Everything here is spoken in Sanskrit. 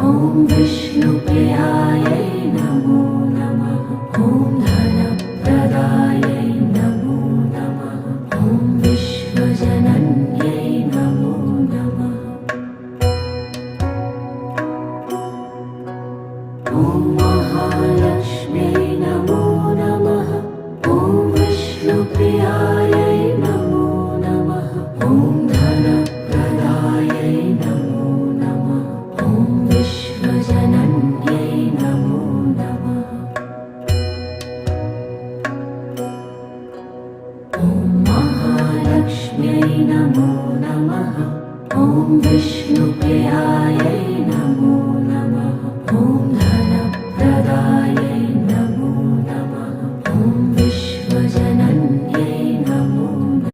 ॐ विष्णुप्रियायै नमो नमः। ॐ धनप्रदायै नमो नमः। ॐ विश्वजनन्यै नमो नमः। ॐ महालक्ष्म्यै नमो नमः। ॐ विष्णुप्रियायै नमो नमः। ॐ धनप्रदायै नमो नमः। ॐ विश्वजनन्यै नमो नमः। ॐ महालक्ष्म्यै नमो नमः। ॐ विष्णुप्रियायै नमो